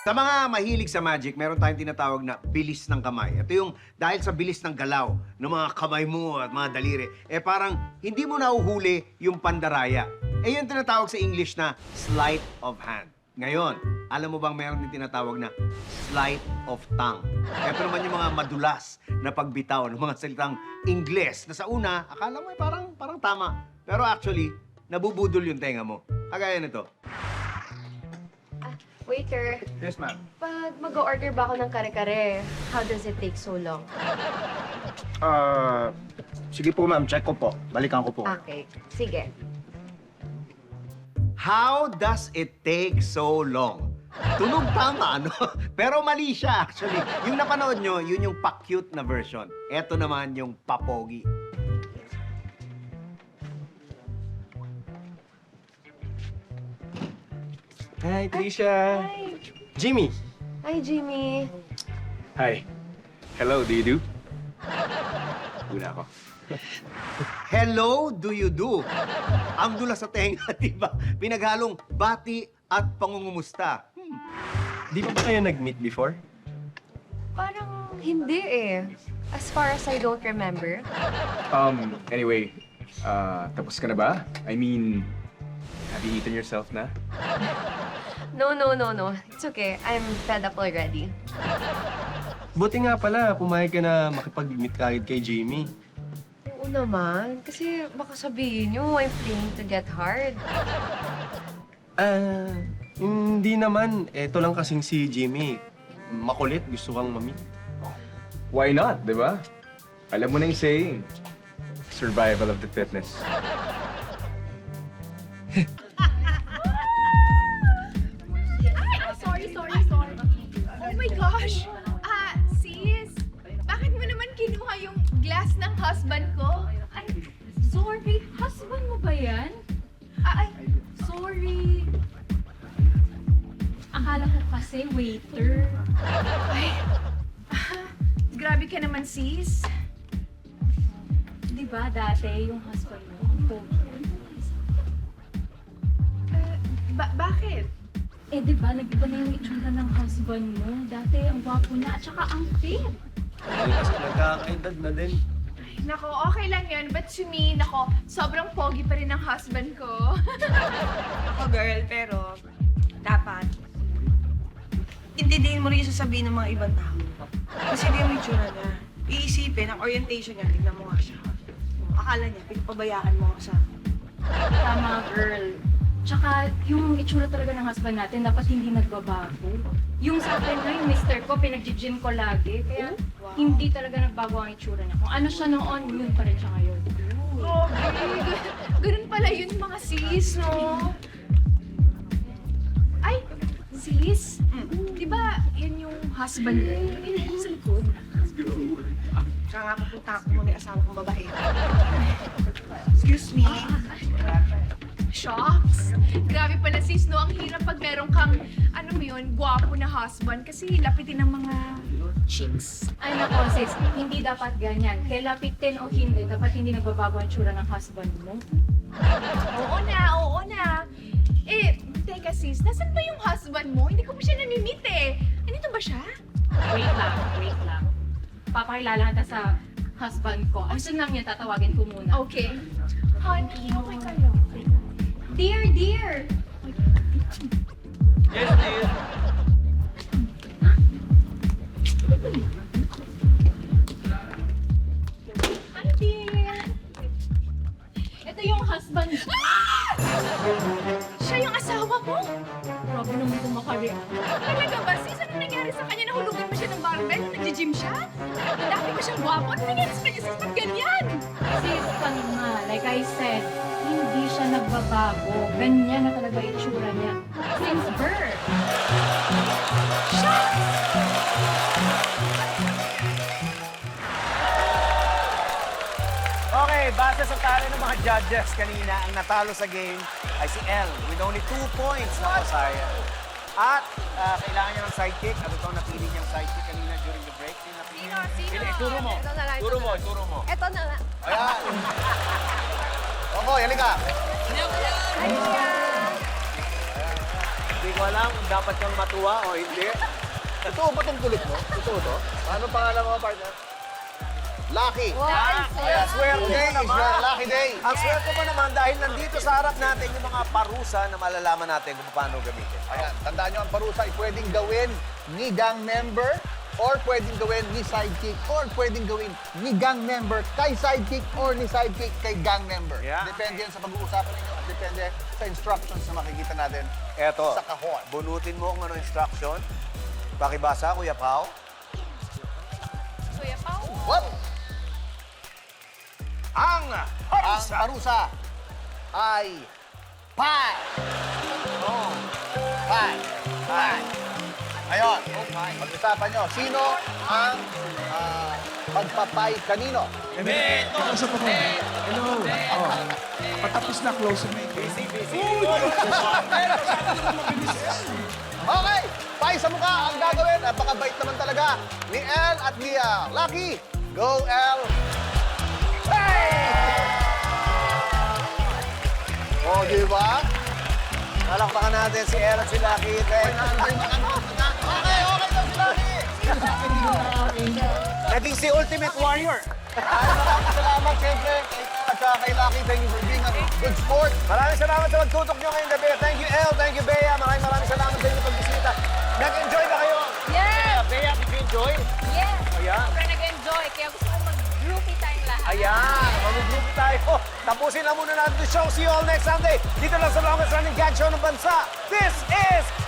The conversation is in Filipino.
Sa mga mahilig sa magic, meron tayong tinatawag na bilis ng kamay. Ito yung dahil sa bilis ng galaw ng mga kamay mo at mga daliri, parang hindi mo nahuhuli yung pandaraya. Yung tinatawag sa English na sleight of hand. Ngayon, alam mo bang meron din tinatawag na sleight of tongue? Ito naman yung mga madulas na pagbitaw ng mga salitang Ingles na sa una, akala mo parang tama. Pero actually, nabubudol yung tenga mo. Kagaya nito. Waiter, Yes, ma'am. pag mag-order ba ako ng kare-kare, how does it take so long? Sige po, ma'am. Check ko po. Balikan ko po. Okay, sige. How does it take so long? Tunog tama, no? Pero mali siya, actually. Yung napanood nyo, yun yung pa-cute na version. Ito naman yung papogi. Hi, Trisha. Hi! Jimmy. Hi, Jimmy. Hi. Hello, do you do? Una ako. Hello, do you do? Ang dula sa tenga, di ba? Pinaghalong bati at pangungumusta. Di ba kayo nag-meet before? Parang hindi eh. As far as I don't remember. Anyway, tapos ka na ba? I mean, have you eaten yourself na? No. It's okay. I'm fed up already. Buti nga pala, pumayag ka na makipag-meet kagad kay Jamie. Oo naman. Kasi baka sabihin nyo, I'm playing to get hard. Hindi naman. Eto lang kasing si Jimmy. Makulit, gusto kang ma-meet. Why not, di ba? Alam mo na yung saying, survival of the fittest. Sorry. Oh my gosh! Sis, bakit mo naman kinuha yung glass ng husband ko? Ay, sorry. Husband mo ba yan? Sorry. Akala ko kasi waiter. Grabe ka naman, sis. Di ba dati yung husband mo, ang pogi? Bakit? Di ba nag-iba na yung itsura ng husband mo? Dati ang gwapo niya at saka ang fit. Kasi nagkakaedad na din. Nako, okay lang yun. But to me, nako, sobrang pogi pa rin ang husband ko. Ako, girl, pero dapat intindihin mo rin yung sasabihin ng mga ibang tao. Kasi di yung itsura niya. Iisipin, ang orientation niya, tignan mo nga siya. Akala niya, pinapabayaan mo ako sa... Tama, girl. Tsaka, yung itsura talaga ng husband natin, dapat hindi nagbabago. Yung sa akin na, yung mister ko, pinag-gym ko lagi. Kaya, hindi talaga nagbago ang itsura niya. Kung ano siya noon, yun pa rin siya ngayon. Grabe. Ganun pala yun mga sis, no? Ay, sis, di ba yan yung husband mo? Sa likod. Kaya nga pupunta ako muna yung asawa kong babae. Excuse me. Shocks. Grabe pala sis, no? Ang hirap pag meron kang, ano mo yun, gwapo na husband kasi lapitin ng mga chicks. Ay nako, sis, hindi dapat ganyan. Kaya lapitin o hindi, dapat hindi nagbabago ang itsura ng husband mo. Oo na. Teka sis, nasan ba yung husband mo? Hindi ko pa siya nami-meet eh. Nandito ba siya? Wait lang. Papakilala kita sa husband ko. Asan lang niya, tatawagin ko muna. Okay. Honey, okay ka lang. Dear! Yes, dear. Hi, dear! Ito yung husband ko. Siya yung asawa mo? Grabe naman kumakari. Talaga ba sis? Ano nangyari sa kanya? Nahulugan ba siya ng barbell? Nag-gym siya? Dati ba siyang gwapo? Ano nangyari sa kanya sis? Ba't ganyan? Sis, nga, like I said, hindi siya nagbabago. Ganyan na talaga yung itsura niya. Since birth. Okay, base sa talo ng mga judges kanina, ang natalo sa game ay si Elle with only 2 points na sayang. At kailangan niya ng sidekick. At ito ang napili niyang sidekick kanina during the break. Sino napili? Sino? Turo mo. Ito na lang. Turo mo. Ito na lang. Ayan. Okoy, halika. Halika! Hindi ko alam kung dapat kang matuwa o hindi. Totoo ba itong kulit mo? Totoo to? Ano pangalan mo, partner? Lucky. Kaya swerte Today is your lucky day. Ang swerte mo naman dahil nandito sa harap natin yung mga parusa na malalaman natin kung paano gamitin. Ayan, tandaan nyo ang parusa ay pwedeng gawin ni gang member or pwedeng gawin ni sidekick or pwedeng gawin ni gang member kay sidekick or ni sidekick kay gang member. Yeah. Depende yan sa pag-uusapan ninyo at depende sa instructions na makikita natin Eto, sa kahon. bunutin mo kung ano instruction. Pakibasa, Kuya Pao. Kuya Pao. What? Ang Ang parusa ay pie. Oh. Pie. Pie. Ngayon, pag-usapan nyo, sino ang pagpapay kanino? Kausap ako. Hello. Oh. Patapos na close na Okay, pie sa mukha ang gagawin. Napakabait naman talaga ni Elle at ni Lucky. Go, Elle. Hey! Oh, di ba? Palakpakan natin si Elle at si Lucky. Okay daw si Lucky. Naging si Ultimate Warrior. Maraming salamat, siyempre, kay Elle at saka kay Lucky. Thank you for being a good sport. Maraming salamat sa magtutok nyo ngayong gabi. Thank you, Elle. Thank you, Bea. Maraming salamat sa inyong pagbisita. Nag-enjoy ba kayo? Yes! Bea, did you enjoy? Yes! Ayan. Sobrang nag-enjoy. Kaya gusto ko mag-groupie tayong lahat. Ayan, mag-group tayo. Tapusin na muna natin the show. See you all next Sunday. Dito lang sa longest running gag show ng bansa. This is